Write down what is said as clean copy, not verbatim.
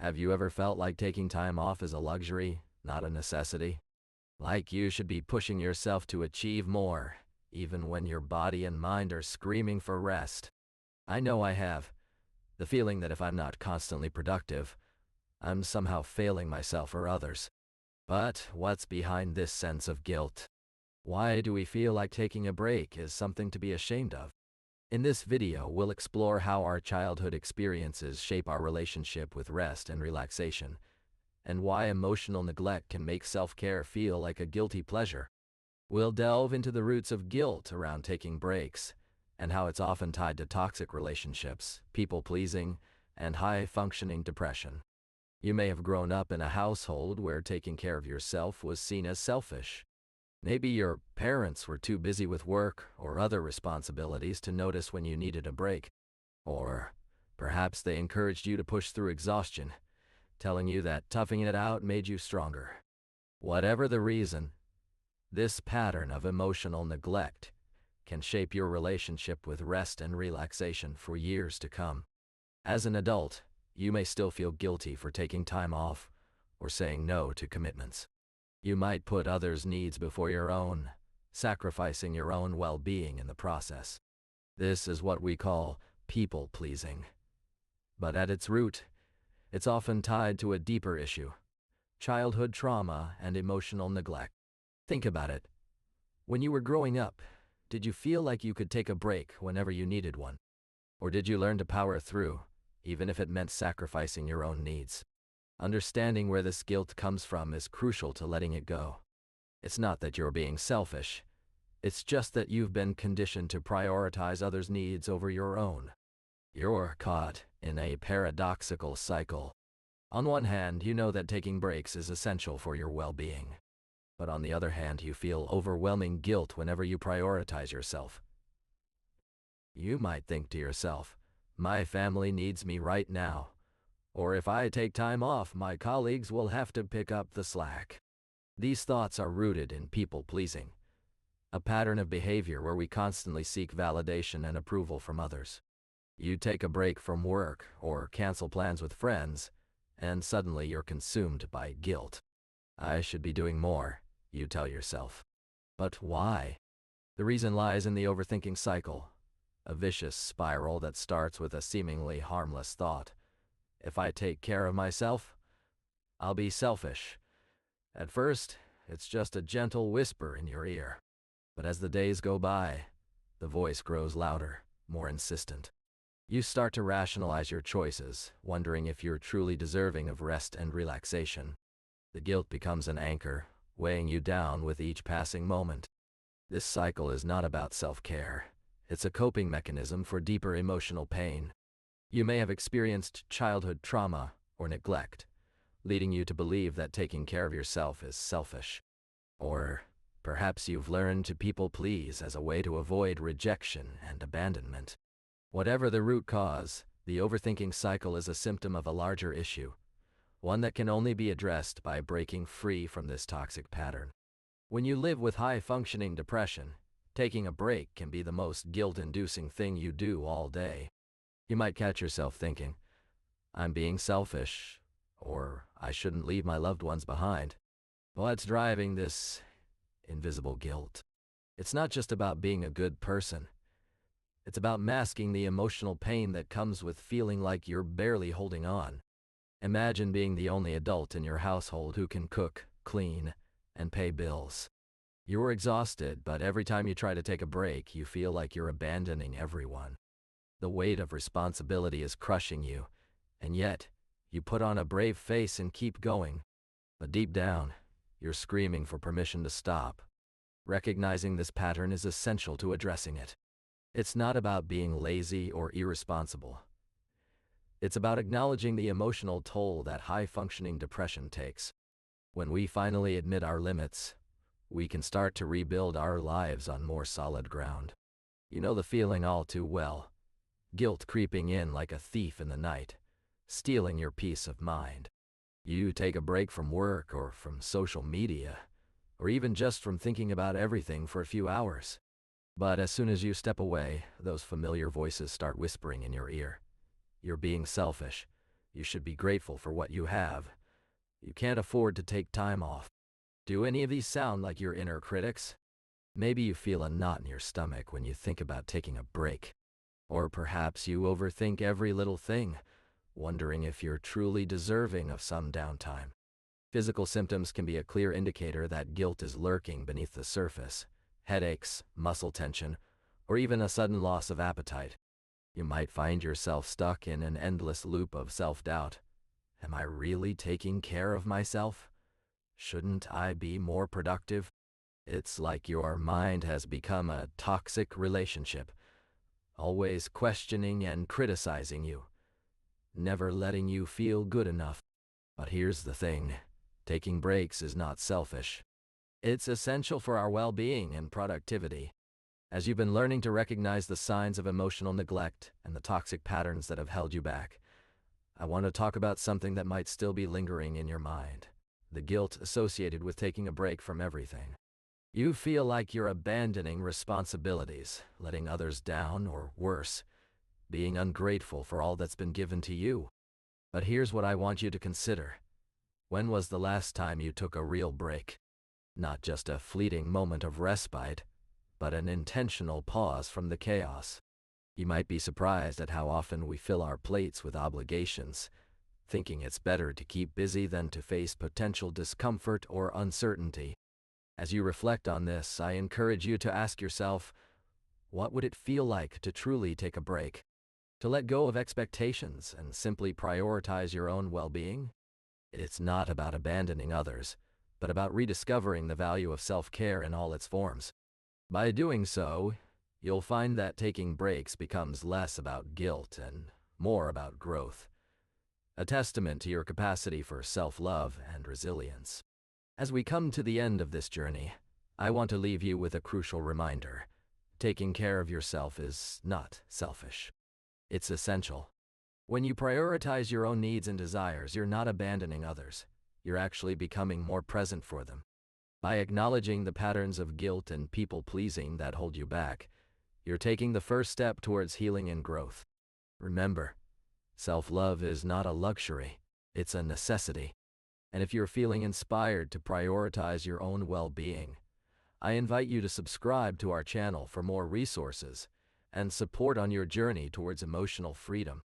Have you ever felt like taking time off is a luxury, not a necessity? Like you should be pushing yourself to achieve more, even when your body and mind are screaming for rest. I know I have. The feeling that if I'm not constantly productive, I'm somehow failing myself or others. But what's behind this sense of guilt? Why do we feel like taking a break is something to be ashamed of? In this video, we'll explore how our childhood experiences shape our relationship with rest and relaxation, and why emotional neglect can make self-care feel like a guilty pleasure. We'll delve into the roots of guilt around taking breaks, and how it's often tied to toxic relationships, people-pleasing, and high-functioning depression. You may have grown up in a household where taking care of yourself was seen as selfish. Maybe your parents were too busy with work or other responsibilities to notice when you needed a break. Or perhaps they encouraged you to push through exhaustion, telling you that toughing it out made you stronger. Whatever the reason, this pattern of emotional neglect can shape your relationship with rest and relaxation for years to come. As an adult, you may still feel guilty for taking time off or saying no to commitments. You might put others' needs before your own, sacrificing your own well-being in the process. This is what we call people-pleasing. But at its root, it's often tied to a deeper issue: childhood trauma and emotional neglect. Think about it. When you were growing up, did you feel like you could take a break whenever you needed one? Or did you learn to power through, even if it meant sacrificing your own needs? Understanding where this guilt comes from is crucial to letting it go. It's not that you're being selfish. It's just that you've been conditioned to prioritize others' needs over your own. You're caught in a paradoxical cycle. On one hand, you know that taking breaks is essential for your well-being. But on the other hand, you feel overwhelming guilt whenever you prioritize yourself. You might think to yourself, "My family needs me right now." Or if I take time off, my colleagues will have to pick up the slack. These thoughts are rooted in people-pleasing, a pattern of behavior where we constantly seek validation and approval from others. You take a break from work or cancel plans with friends, and suddenly you're consumed by guilt. I should be doing more, you tell yourself. But why? The reason lies in the overthinking cycle, a vicious spiral that starts with a seemingly harmless thought. If I take care of myself, I'll be selfish. At first, it's just a gentle whisper in your ear. But as the days go by, the voice grows louder, more insistent. You start to rationalize your choices, wondering if you're truly deserving of rest and relaxation. The guilt becomes an anchor, weighing you down with each passing moment. This cycle is not about self-care. It's a coping mechanism for deeper emotional pain. You may have experienced childhood trauma or neglect, leading you to believe that taking care of yourself is selfish. Or perhaps you've learned to people-please as a way to avoid rejection and abandonment. Whatever the root cause, the overthinking cycle is a symptom of a larger issue, one that can only be addressed by breaking free from this toxic pattern. When you live with high-functioning depression, taking a break can be the most guilt-inducing thing you do all day. You might catch yourself thinking, "I'm being selfish," or "I shouldn't leave my loved ones behind." What's driving this invisible guilt? It's not just about being a good person. It's about masking the emotional pain that comes with feeling like you're barely holding on. Imagine being the only adult in your household who can cook, clean, and pay bills. You're exhausted, but every time you try to take a break, you feel like you're abandoning everyone. The weight of responsibility is crushing you, and yet, you put on a brave face and keep going. But deep down, you're screaming for permission to stop. Recognizing this pattern is essential to addressing it. It's not about being lazy or irresponsible. It's about acknowledging the emotional toll that high-functioning depression takes. When we finally admit our limits, we can start to rebuild our lives on more solid ground. You know the feeling all too well. Guilt creeping in like a thief in the night, stealing your peace of mind. You take a break from work or from social media, or even just from thinking about everything for a few hours. But as soon as you step away, those familiar voices start whispering in your ear. "You're being selfish. You should be grateful for what you have. You can't afford to take time off. Do any of these sound like your inner critics? Maybe you feel a knot in your stomach when you think about taking a break. Or perhaps you overthink every little thing, wondering if you're truly deserving of some downtime. Physical symptoms can be a clear indicator that guilt is lurking beneath the surface. Headaches, muscle tension, or even a sudden loss of appetite. You might find yourself stuck in an endless loop of self-doubt. Am I really taking care of myself? Shouldn't I be more productive? It's like your mind has become a toxic relationship, always questioning and criticizing you, never letting you feel good enough. But here's the thing, taking breaks is not selfish. It's essential for our well-being and productivity. As you've been learning to recognize the signs of emotional neglect and the toxic patterns that have held you back, I want to talk about something that might still be lingering in your mind, the guilt associated with taking a break from everything. You feel like you're abandoning responsibilities, letting others down, or worse, being ungrateful for all that's been given to you. But here's what I want you to consider. When was the last time you took a real break? Not just a fleeting moment of respite, but an intentional pause from the chaos. You might be surprised at how often we fill our plates with obligations, thinking it's better to keep busy than to face potential discomfort or uncertainty. As you reflect on this, I encourage you to ask yourself, what would it feel like to truly take a break? To let go of expectations and simply prioritize your own well-being? It's not about abandoning others, but about rediscovering the value of self-care in all its forms. By doing so, you'll find that taking breaks becomes less about guilt and more about growth, a testament to your capacity for self-love and resilience. As we come to the end of this journey, I want to leave you with a crucial reminder. Taking care of yourself is not selfish. It's essential. When you prioritize your own needs and desires, you're not abandoning others. You're actually becoming more present for them. By acknowledging the patterns of guilt and people-pleasing that hold you back, you're taking the first step towards healing and growth. Remember, self-love is not a luxury, it's a necessity. And if you're feeling inspired to prioritize your own well-being, I invite you to subscribe to our channel for more resources and support on your journey towards emotional freedom.